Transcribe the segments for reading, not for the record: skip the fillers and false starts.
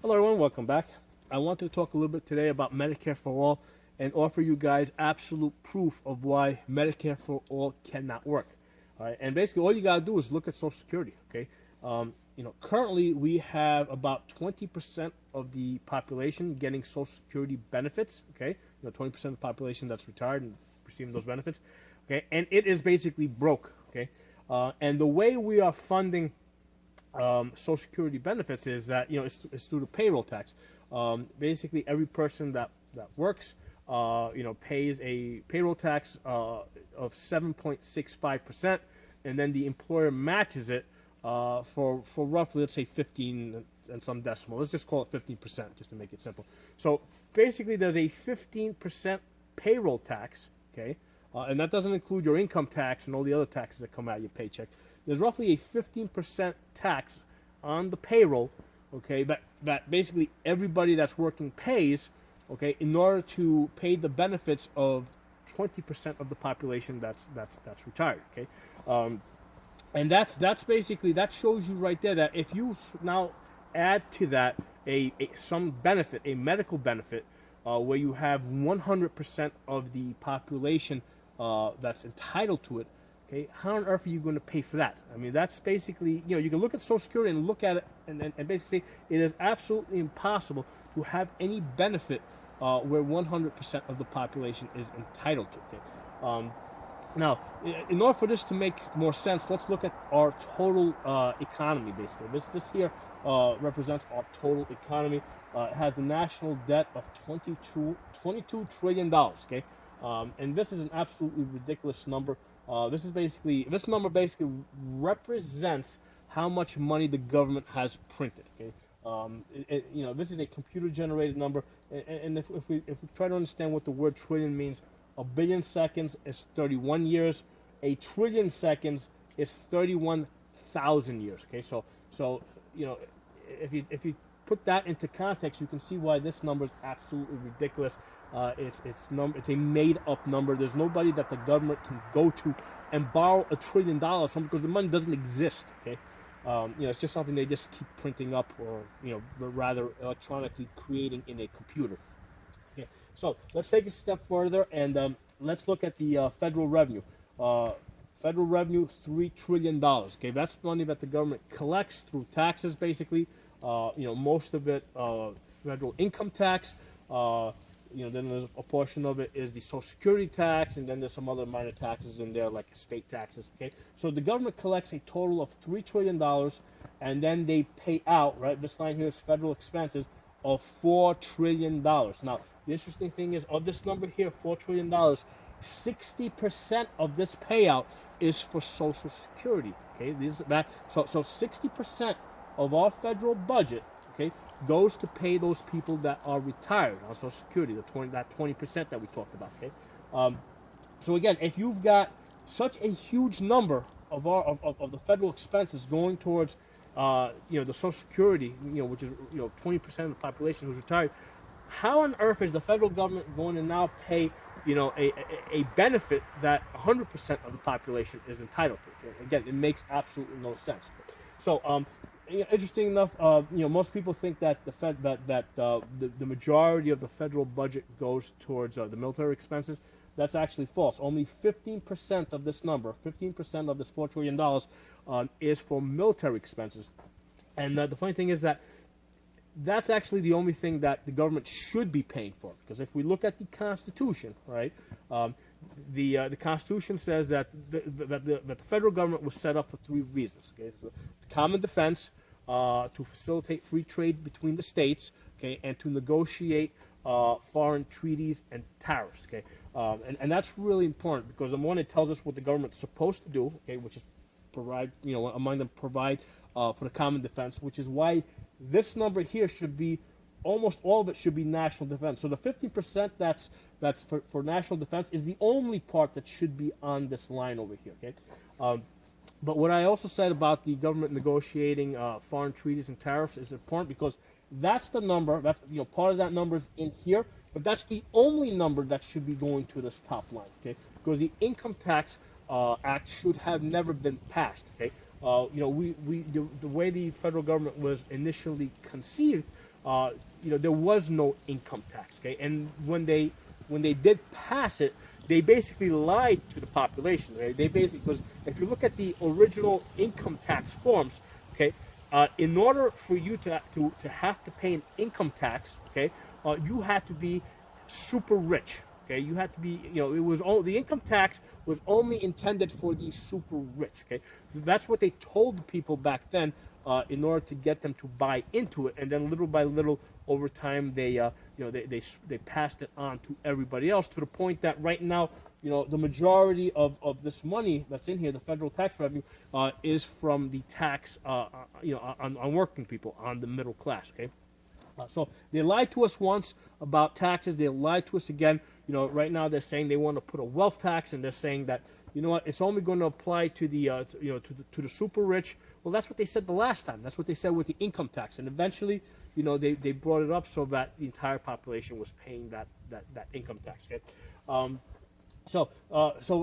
Hello everyone, welcome back. I wanted to talk a little bit today about Medicare for All and offer you guys absolute proof of why Medicare for All cannot work. All right, and basically all you gotta do is look at Social Security. Okay, currently we have about 20% of the population getting Social Security benefits. Okay, 20% of the population that's retired and receiving those benefits. Okay, and it is basically broke. Okay, and the way we are funding Social Security benefits is that it's through the payroll tax. Basically, every person that works, pays a payroll tax of 7.65%, and then the employer matches it for roughly, let's say, 15 and some decimal. Let's just call it 15%, just to make it simple. So basically, there's a 15% payroll tax. Okay, and that doesn't include your income tax and all the other taxes that come out of your paycheck. There's roughly a 15% tax on the payroll, okay, that basically everybody that's working pays, okay, in order to pay the benefits of 20% of the population that's retired, okay, and that's basically, that shows you right there that if you now add to that some benefit, a medical benefit, where you have 100% of the population that's entitled to it. Okay, how on earth are you going to pay for that? I mean, that's basically, you can look at Social Security and look at it and basically say it is absolutely impossible to have any benefit where 100% of the population is entitled to. Okay? Now, in order for this to make more sense, let's look at our total economy, basically. This here represents our total economy. It has the national debt of $22 trillion, okay? And this is an absolutely ridiculous number. This number basically represents how much money the government has printed. Okay, this is a computer-generated number, and if we try to understand what the word trillion means, a billion seconds is 31 years, a trillion seconds is 31,000 years. Okay, so if you put that into context, you can see why this number is absolutely ridiculous. It's a made-up number. There's nobody that the government can go to and borrow $1 trillion from, because the money doesn't exist. Okay, it's just something they just keep printing up, or rather electronically creating in a computer. Okay, so let's take a step further and let's look at the federal revenue. Federal revenue, $3 trillion. Okay, that's money that the government collects through taxes, basically. Most of it federal income tax. Then there's a portion of it is the Social Security tax, and then there's some other minor taxes in there, like state taxes. Okay, so the government collects a total of $3 trillion, and then they pay out, right? This line here is federal expenses of $4 trillion. Now, the interesting thing is, of this number here, $4 trillion, 60% of this payout is for Social Security. Okay, so 60% of our federal budget, okay, goes to pay those people that are retired on Social Security, that 20% that we talked about. Okay, so again, if you've got such a huge number of the federal expenses going towards the Social Security, which is 20% of the population who's retired, how on earth is the federal government going to now pay a benefit that 100% of the population is entitled to? Okay? Again, it makes absolutely no sense. So interesting enough, most people think that the majority of the federal budget goes towards the military expenses. That's actually false. Only 15% of this number, 15% of this $4 trillion, is for military expenses. And the funny thing is that that's actually the only thing that the government should be paying for. Because if we look at the Constitution, right, the Constitution says that the federal government was set up for 3 reasons. Okay, so common defense, to facilitate free trade between the states, okay, and to negotiate foreign treaties and tariffs. Okay, and that's really important, because number one, it tells us what the government's supposed to do, okay, which is provide, among them, provide for the common defense, which is why this number here should be, almost all of it should be national defense. So the 15% that's for national defense is the only part that should be on this line over here. Okay, but what I also said about the government negotiating foreign treaties and tariffs is important, because that's the number. That's part of that number is in here, but that's the only number that should be going to this top line. Okay, because the Income Tax Act should have never been passed. Okay. The way the federal government was initially conceived there was no income tax. Okay, and when they did pass it, they basically lied to the population. Right? They basically, because if you look at the original income tax forms, okay, in order for you to have to pay an income tax, okay, you had to be super rich. Okay, you had to be, it was all, the income tax was only intended for the super rich. Okay, so that's what they told the people back then, in order to get them to buy into it, and then little by little, over time, they passed it on to everybody else, to the point that right now, the majority of this money that's in here, the federal tax revenue, is from the tax, on working people, on the middle class. Okay. So they lied to us once about taxes. They lied to us again. Right now they're saying they want to put a wealth tax, and they're saying that, it's only going to apply to the, to the super rich. Well, that's what they said the last time. That's what they said with the income tax. And eventually, they brought it up so that the entire population was paying that income tax. Okay. So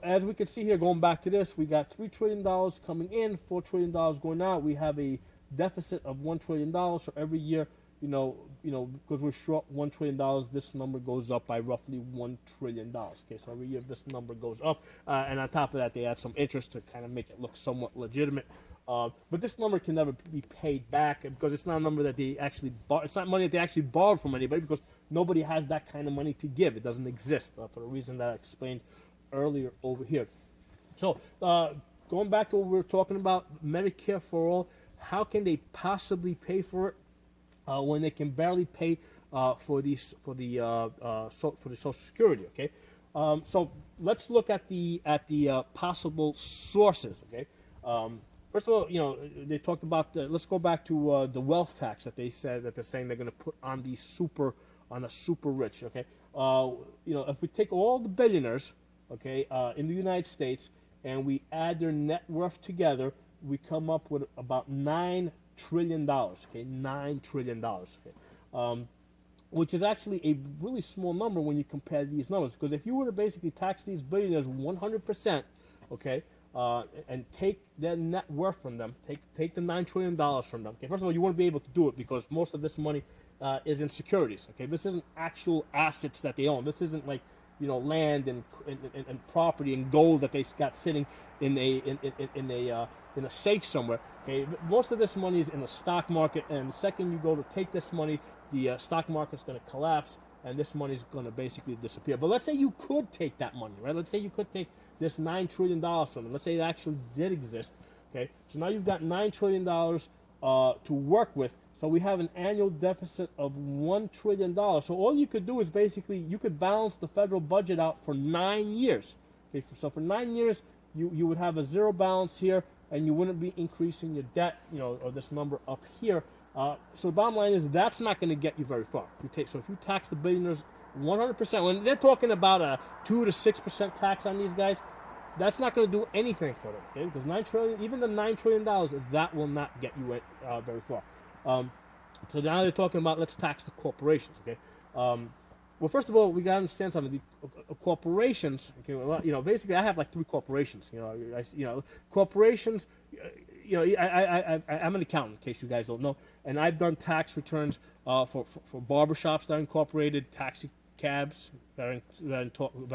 as we can see here, going back to this, we got $3 trillion coming in, $4 trillion going out. We have a deficit of $1 trillion. So every year, because we're short $1 trillion, this number goes up by roughly $1 trillion. Okay, so every year this number goes up, and on top of that, they add some interest to kind of make it look somewhat legitimate. But this number can never be paid back, because it's not a number that they actually it's not money that they actually borrowed from anybody, because nobody has that kind of money to give. It doesn't exist, for the reason that I explained earlier over here. So going back to what we were talking about, Medicare for all, how can they possibly pay for it when they can barely pay for the Social Security? Okay, so let's look at the possible sources. Okay, first of all, they talked about let's go back to the wealth tax that they're saying they're going to put on the super rich. Okay, if we take all the billionaires, okay, in the United States, and we add their net worth together, we come up with about $9 trillion. Okay, $9 trillion. Okay, which is actually a really small number when you compare these numbers. Because if you were to basically tax these billionaires 100%, okay, and take their net worth from them, take the $9 trillion from them. Okay, first of all, you won't be able to do it because most of this money is in securities. Okay, this isn't actual assets that they own. This isn't like land and property and gold that they got sitting in a safe somewhere. Okay, most of this money is in the stock market, and the second you go to take this money, the stock market's going to collapse, and this money is going to basically disappear. But let's say you could take that money, right? Let's say you could take this $9 trillion from them. Let's say it actually did exist. Okay, so now you've got $9 trillion to work with. So we have an annual deficit of $1 trillion. So all you could do is basically, you could balance the federal budget out for 9 years. Okay, so for 9 years, you would have a zero balance here, and you wouldn't be increasing your debt, or this number up here. So the bottom line is that's not going to get you very far. If you tax the billionaires 100%, when they're talking about a 2 to 6% tax on these guys, that's not going to do anything for them. Okay, because $9 trillion, even the $9 trillion, that will not get you very far. So now they're talking about let's tax the corporations. Okay. Well, first of all, we got to understand something. The corporations. Okay. Well, basically, I have like 3 corporations. Corporations. I'm an accountant, in case you guys don't know, and I've done tax returns for barbershops that are incorporated, taxi cabs that are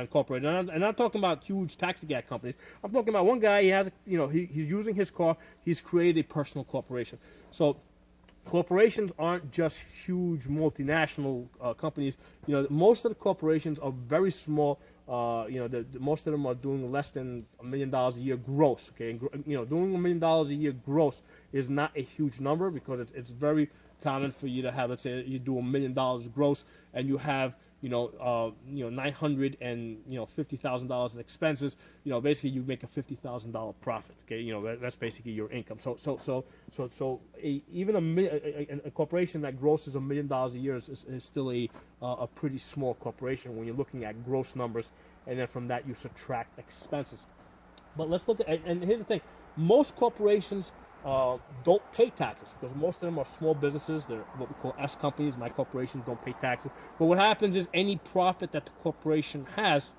incorporated, and I'm not talking about huge taxi cab companies. I'm talking about one guy. He has, he's using his car. He's created a personal corporation. So corporations aren't just huge multinational companies. Most of the corporations are very small. Most of them are doing less than $1 million a year gross. Okay, and, doing $1 million a year gross is not a huge number, because it's very common for you to have, let's say, you do $1 million gross, and you have $950,000 in expenses. Basically you make a $50,000 profit. Okay, that's basically your income. So even a corporation that grosses $1 million a year is still a pretty small corporation when you're looking at gross numbers, and then from that you subtract expenses. But let's look at, and here's the thing: most corporations don't pay taxes, because most of them are small businesses. They're what we call S companies. My corporations don't pay taxes. But what happens is any profit that the corporation has,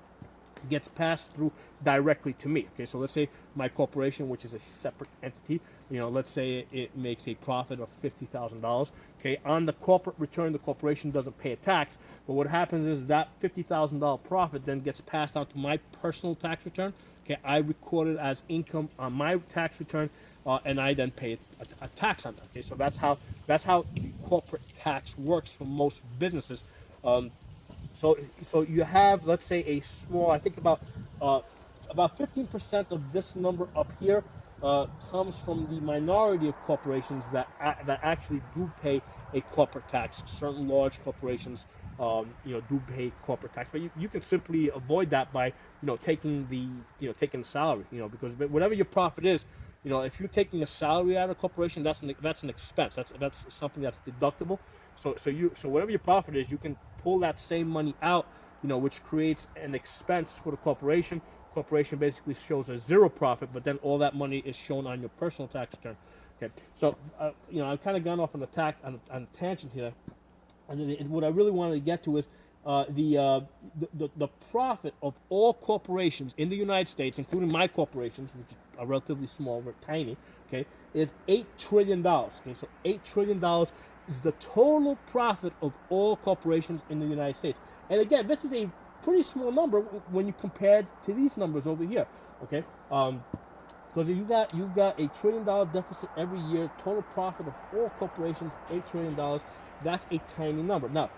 gets passed through directly to me. Okay, so let's say my corporation, which is a separate entity, let's say it makes a profit of $50,000. Okay, on the corporate return, the corporation doesn't pay a tax, but what happens is that $50,000 profit then gets passed on to my personal tax return. Okay, I record it as income on my tax return, and I then pay a tax on that. Okay, so that's how the corporate tax works for most businesses. So you have, let's say, a small, I think about 15% of this number up here comes from the minority of corporations that actually do pay a corporate tax. Certain large corporations, do pay corporate tax, but you can simply avoid that by, taking the salary, because whatever your profit is, if you're taking a salary out of a corporation, that's an expense. That's something that's deductible. So whatever your profit is, you can pull that same money out, which creates an expense for the corporation. Corporation basically shows a zero profit, but then all that money is shown on your personal tax return. Okay, so I've kind of gone off on a tangent here, and what I really wanted to get to is the profit of all corporations in the United States, including my corporations, which are relatively small, we're tiny, okay, is $8 trillion. Okay, so $8 trillion is the total profit of all corporations in the United States. And again, this is a pretty small number when you compare it to these numbers over here. Okay, because you've got a $1 trillion deficit every year, total profit of all corporations, $8 trillion. That's a tiny number. Now,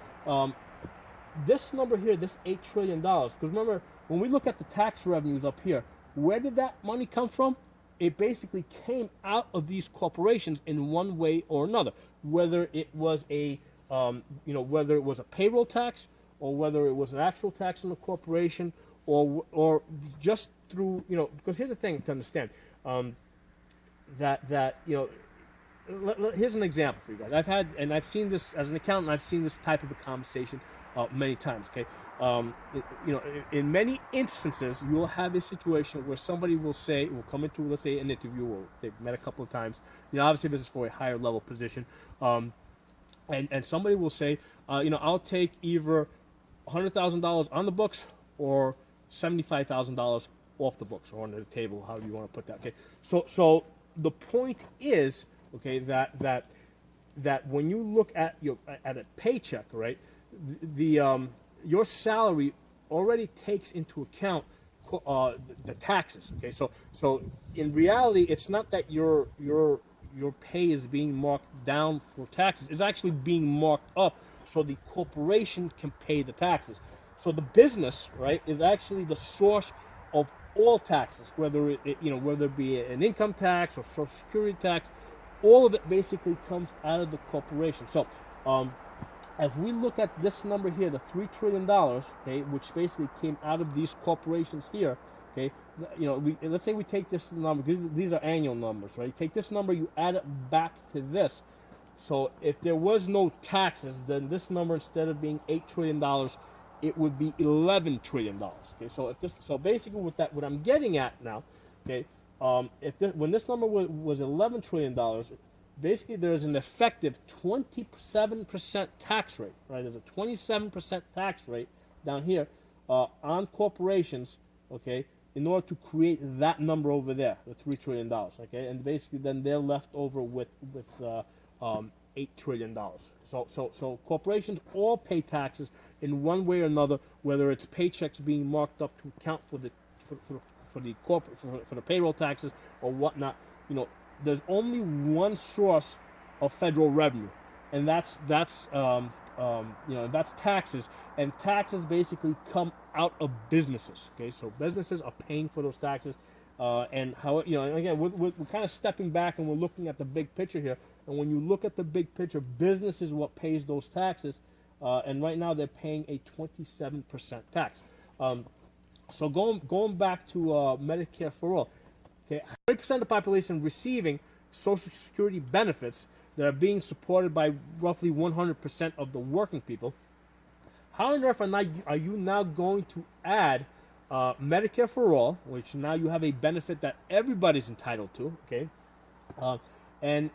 this number here, this $8 trillion, because remember, when we look at the tax revenues up here, where did that money come from? It basically came out of these corporations in one way or another, whether it was whether it was a payroll tax, or whether it was an actual tax on the corporation, or just through, because here's the thing to understand, here's an example for you guys. I've seen this as an accountant. I've seen this type of a conversation many times. Okay, in many instances, you'll have a situation where somebody will come into, let's say, an interview, or they've met a couple of times. Obviously this is for a higher level position, and somebody will say, I'll take either $100,000 on the books or $75,000 off the books, or under the table, however you want to put that. Okay, so the point is, okay, that when you look at a paycheck, right, your salary already takes into account the taxes. Okay, so in reality, it's not that your pay is being marked down for taxes. It's actually being marked up so the corporation can pay the taxes. So the business, right, is actually the source of all taxes, whether it be an income tax or Social Security tax. All of it basically comes out of the corporation. So as we look at this number here, the $3 trillion, okay, which basically came out of these corporations here, okay, let's say we take this number, because these are annual numbers, right? You take this number, you add it back to this. So if there was no taxes, then this number, instead of being $8 trillion, it would be $11 trillion. Okay, so basically what I'm getting at now, okay, when this number was $11 trillion, basically there's an effective 27% tax rate, right? There's a 27% tax rate down here on corporations, okay, in order to create that number over there, the $3 trillion, okay? And basically then they're left over with $8 trillion. So corporations all pay taxes in one way or another, whether it's paychecks being marked up to account for the payroll taxes or whatnot. There's only one source of federal revenue, and that's taxes. And taxes basically come out of businesses. Okay, so businesses are paying for those taxes, and how again we're kind of stepping back and we're looking at the big picture here. And when you look at the big picture, business is what pays those taxes, and right now they're paying a 27% tax. So going back to Medicare for all, okay, 100% of the population receiving Social Security benefits that are being supported by roughly 100% of the working people. How on earth are you now going to add Medicare for all, which now you have a benefit that everybody's entitled to, okay, and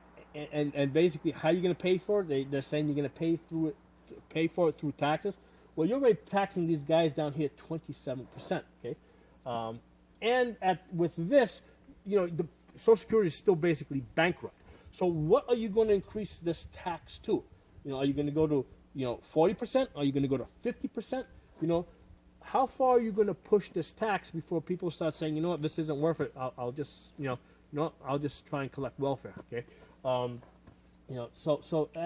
basically how are you going to pay for it? They're saying you're going to pay for it through taxes. Well, you're already taxing these guys down here 27%. Okay, and with this, the Social Security is still basically bankrupt. So what are you going to increase this tax to? Are you going to go to 40%? Are you going to go to 50%? How far are you going to push this tax before people start saying, you know what, this isn't worth it. I'll just I'll just try and collect welfare. Okay, so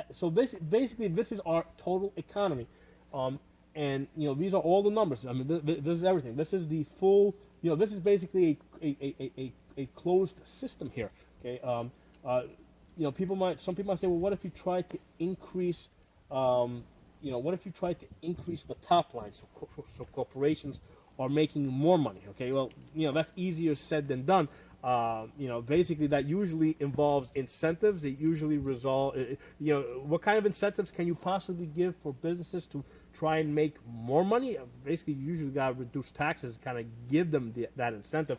basically this is our total economy, and these are all the numbers. I mean, this is everything. This is the full. This is basically a closed system here. Okay, some people might say, well, what if you try to increase, what if you try to increase the top line so corporations are making more money? Okay, well, that's easier said than done. Basically that usually involves incentives. It usually what kind of incentives can you possibly give for businesses to try and make more money? Basically, you usually got to reduce taxes, kind of give them that incentive.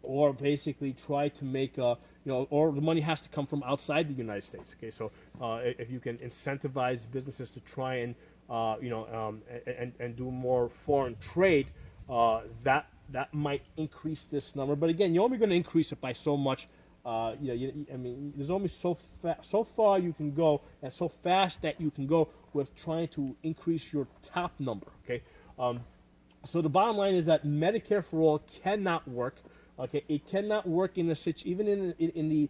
Or basically try to make, or the money has to come from outside the United States. Okay, so if you can incentivize businesses to try and, and do more foreign trade, that might increase this number. But again, you're only going to increase it by so much. I mean, there's only so far you can go, and so fast that you can go with trying to increase your top number. Okay, so the bottom line is that Medicare for all cannot work. Okay, it cannot work in even in the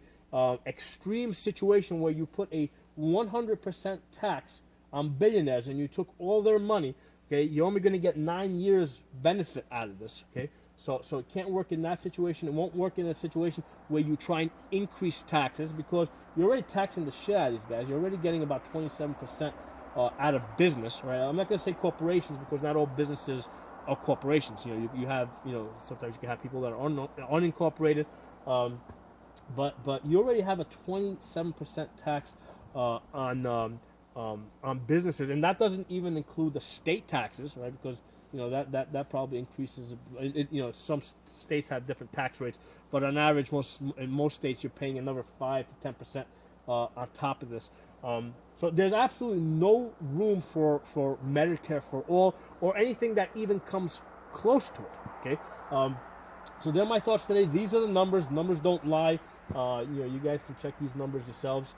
extreme situation where you put a 100% tax on billionaires and you took all their money. Okay, you're only going to get 9 years benefit out of this. Okay, so it can't work in that situation. It won't work in a situation where you try and increase taxes, because you're already taxing the shit out of these guys. You're already getting about 27% out of business, right? I'm not going to say corporations, because not all businesses are corporations. You have sometimes you can have people that are unincorporated, but you already have a 27% tax on businesses, and that doesn't even include the state taxes, right? Because that probably increases. Some states have different tax rates, but on average, in most states, you're paying another 5 to 10% on top of this. So there's absolutely no room for Medicare for all, or anything that even comes close to it. Okay, so they're my thoughts today. These are the numbers. Numbers don't lie. You guys can check these numbers yourselves.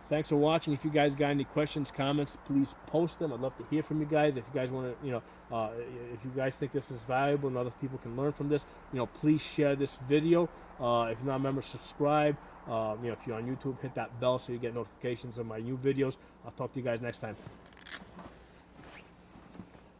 Thanks for watching. If you guys got any questions, comments, please post them. I'd love to hear from you guys. If you guys want to, if you guys think this is valuable and other people can learn from this, please share this video. If you're not a member, subscribe. If you're on YouTube, hit that bell so you get notifications of my new videos. I'll talk to you guys next time.